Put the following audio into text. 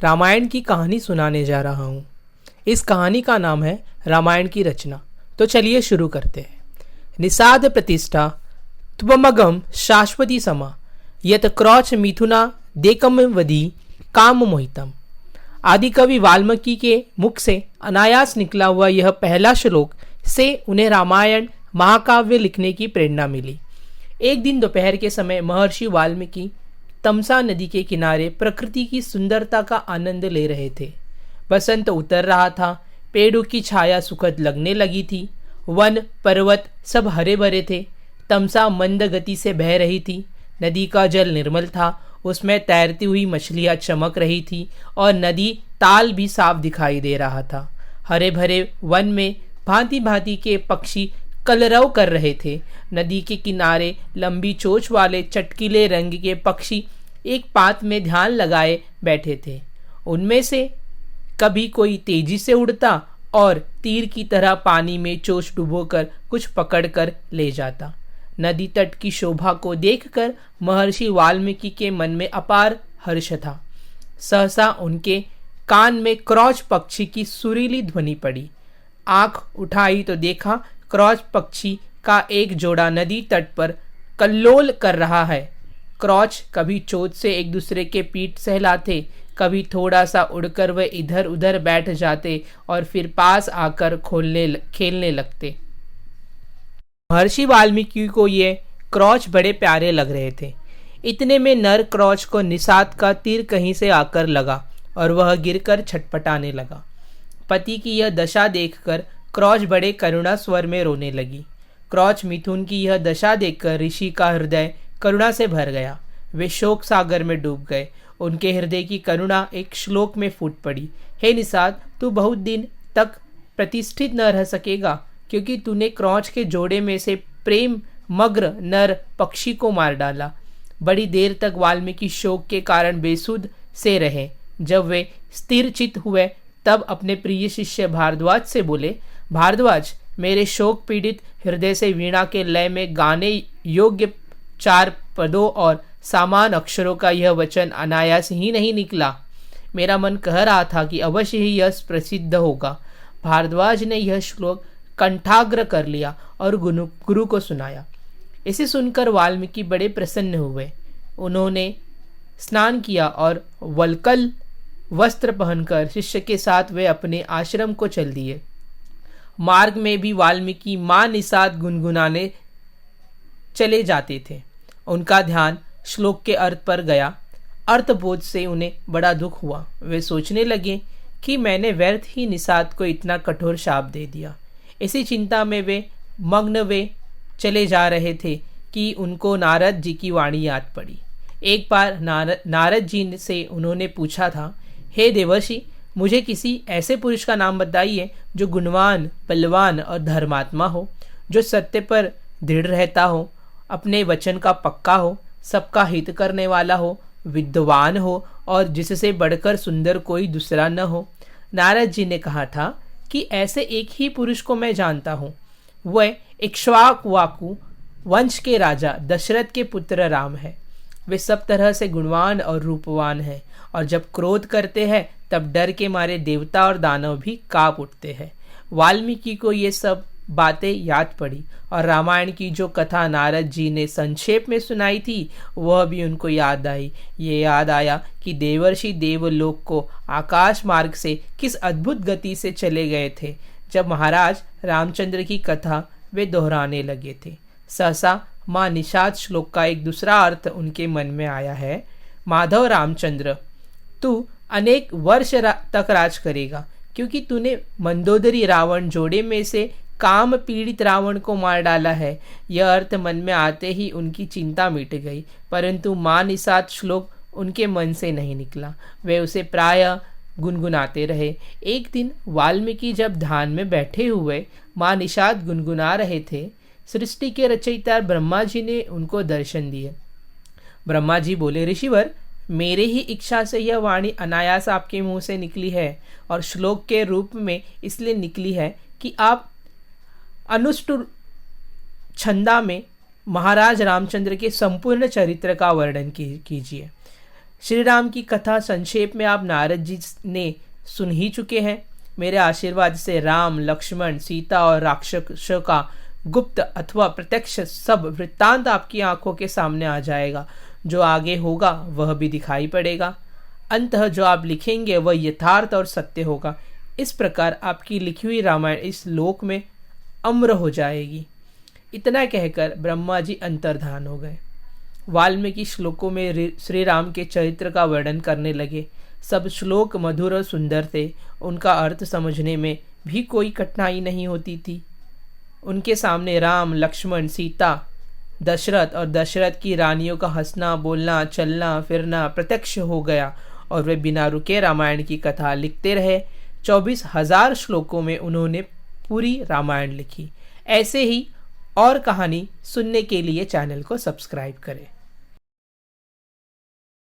रामायण की कहानी सुनाने जा रहा हूँ। इस कहानी का नाम है रामायण की रचना। तो चलिए शुरू करते हैं। निषाद प्रतिष्ठा त्वमगम शाश्वती समा यत क्रौच मिथुना देकम वदी काम मोहितम। आदि कवि वाल्मीकि के मुख से अनायास निकला हुआ यह पहला श्लोक से उन्हें रामायण महाकाव्य लिखने की प्रेरणा मिली। एक दिन दोपहर के समय महर्षि वाल्मीकि तमसा नदी के किनारे प्रकृति की सुंदरता का आनंद ले रहे थे। बसंत उतर रहा था, पेड़ों की छाया सुखद लगने लगी थी, वन पर्वत सब हरे भरे थे। तमसा मंद गति से बह रही थी, नदी का जल निर्मल था, उसमें तैरती हुई मछलियां चमक रही थी और नदी ताल भी साफ दिखाई दे रहा था। हरे भरे वन में भांति भांति के पक्षी कलरव कर रहे थे। नदी के किनारे लंबी चोंच वाले चटकीले रंग के पक्षी एक पात में ध्यान लगाए बैठे थे। उनमें से कभी कोई तेजी से उड़ता और तीर की तरह पानी में चोंच डुबोकर कुछ पकड़कर ले जाता। नदी तट की शोभा को देखकर महर्षि वाल्मीकि के मन में अपार हर्ष था। सहसा उनके कान में क्रौच पक्षी की सुरीली ध्वनि पड़ी। आंख उठाई तो देखा क्रौच पक्षी का एक जोड़ा नदी तट पर कल्लोल कर रहा है। क्रौच कभी चोंच से एक दूसरे के पीठ सहलाते, कभी थोड़ा सा उड़कर वे इधर उधर बैठ जाते और फिर पास आकर खेलने लगते। महर्षि वाल्मीकि को ये क्रौच बड़े प्यारे लग रहे थे। इतने में नर क्रौच को निषाद का तीर कहीं से आकर लगा और वह गिरकर छटपटाने लगा। पति की यह दशा देखकर क्रौच बड़े करुणा स्वर में रोने लगी। क्रौच मिथुन की यह दशा देखकर ऋषि का हृदय करुणा से भर गया। वे शोक सागर में डूब गए। उनके हृदय की करुणा एक श्लोक में फूट पड़ी। हे निषाद, तू बहुत दिन तक प्रतिष्ठित न रह सकेगा, क्योंकि तूने क्रौच के जोड़े में से प्रेम मग्न नर पक्षी को मार डाला। बड़ी देर तक वाल्मीकि शोक के कारण बेसुध से रहे। जब वे स्थिर चित हुए तब अपने प्रिय शिष्य भारद्वाज से बोले, भारद्वाज, मेरे शोक पीड़ित हृदय से वीणा के लय में गाने योग्य 4 पदों और सामान अक्षरों का यह वचन अनायास ही नहीं निकला। मेरा मन कह रहा था कि अवश्य ही यह प्रसिद्ध होगा। भारद्वाज ने यह श्लोक कंठाग्र कर लिया और गुरु को सुनाया। इसे सुनकर वाल्मीकि बड़े प्रसन्न हुए। उन्होंने स्नान किया और वल्कल वस्त्र पहनकर शिष्य के साथ वे अपने आश्रम को चल दिए। मार्ग में भी वाल्मीकि मां निषाद गुनगुनाने चले जाते थे। उनका ध्यान श्लोक के अर्थ पर गया। अर्थबोध से उन्हें बड़ा दुख हुआ। वे सोचने लगे कि मैंने व्यर्थ ही निषाद को इतना कठोर शाप दे दिया। इसी चिंता में वे चले जा रहे थे कि उनको नारद जी की वाणी याद पड़ी। एक बार नारद जी से उन्होंने पूछा था, हे देवर्षि, मुझे किसी ऐसे पुरुष का नाम बताइए जो गुणवान, बलवान और धर्मात्मा हो, जो सत्य पर दृढ़ रहता हो, अपने वचन का पक्का हो, सबका हित करने वाला हो, विद्वान हो और जिससे बढ़कर सुंदर कोई दूसरा न हो। नारद जी ने कहा था कि ऐसे एक ही पुरुष को मैं जानता हूँ। वह इक्ष्वाकु वंश के राजा दशरथ के पुत्र राम है। वे सब तरह से गुणवान और रूपवान हैं और जब क्रोध करते हैं तब डर के मारे देवता और दानव भी कांप उठते हैं। वाल्मीकि को ये सब बातें याद पड़ी और रामायण की जो कथा नारद जी ने संक्षेप में सुनाई थी वह भी उनको याद आई। ये याद आया कि देवर्षि देवलोक को आकाश मार्ग से किस अद्भुत गति से चले गए थे। जब महाराज रामचंद्र की कथा वे दोहराने लगे थे, सहसा मां निषाद श्लोक का एक दूसरा अर्थ उनके मन में आया है। माधव रामचंद्र, तू अनेक वर्ष तक राज करेगा, क्योंकि तूने मंदोदरी रावण जोड़े में से काम पीड़ित रावण को मार डाला है। यह अर्थ मन में आते ही उनकी चिंता मिट गई, परंतु मां निषाद श्लोक उनके मन से नहीं निकला। वे उसे प्रायः गुनगुनाते रहे। एक दिन वाल्मीकि जब ध्यान में बैठे हुए मां निषाद गुनगुना रहे थे, सृष्टि के रचयिता ब्रह्मा जी ने उनको दर्शन दिए। ब्रह्मा जी बोले, ऋषिवर, मेरे ही इच्छा से यह वाणी अनायास आपके मुंह से निकली है और श्लोक के रूप में इसलिए निकली है कि आप अनुष्टुर छंदा में महाराज रामचंद्र के संपूर्ण चरित्र का वर्णन कीजिए। श्री राम की कथा संक्षेप में आप नारद जी ने सुन ही चुके हैं। मेरे आशीर्वाद से राम, लक्ष्मण, सीता और राक्षसों का गुप्त अथवा प्रत्यक्ष सब वृत्तांत आपकी आंखों के सामने आ जाएगा। जो आगे होगा वह भी दिखाई पड़ेगा। अंततः जो आप लिखेंगे वह यथार्थ और सत्य होगा। इस प्रकार आपकी लिखी हुई रामायण इस लोक में अमर हो जाएगी। इतना कहकर ब्रह्मा जी अंतर्धान हो गए। वाल्मीकि श्लोकों में श्री राम के चरित्र का वर्णन करने लगे। सब श्लोक मधुर और सुंदर थे। उनका अर्थ समझने में भी कोई कठिनाई नहीं होती थी। उनके सामने राम, लक्ष्मण, सीता, दशरथ और दशरथ की रानियों का हंसना, बोलना, चलना फिरना प्रत्यक्ष हो गया और वे बिना रुके रामायण की कथा लिखते रहे। 24,000 श्लोकों में उन्होंने पूरी रामायण लिखी। ऐसे ही और कहानी सुनने के लिए चैनल को सब्सक्राइब करें।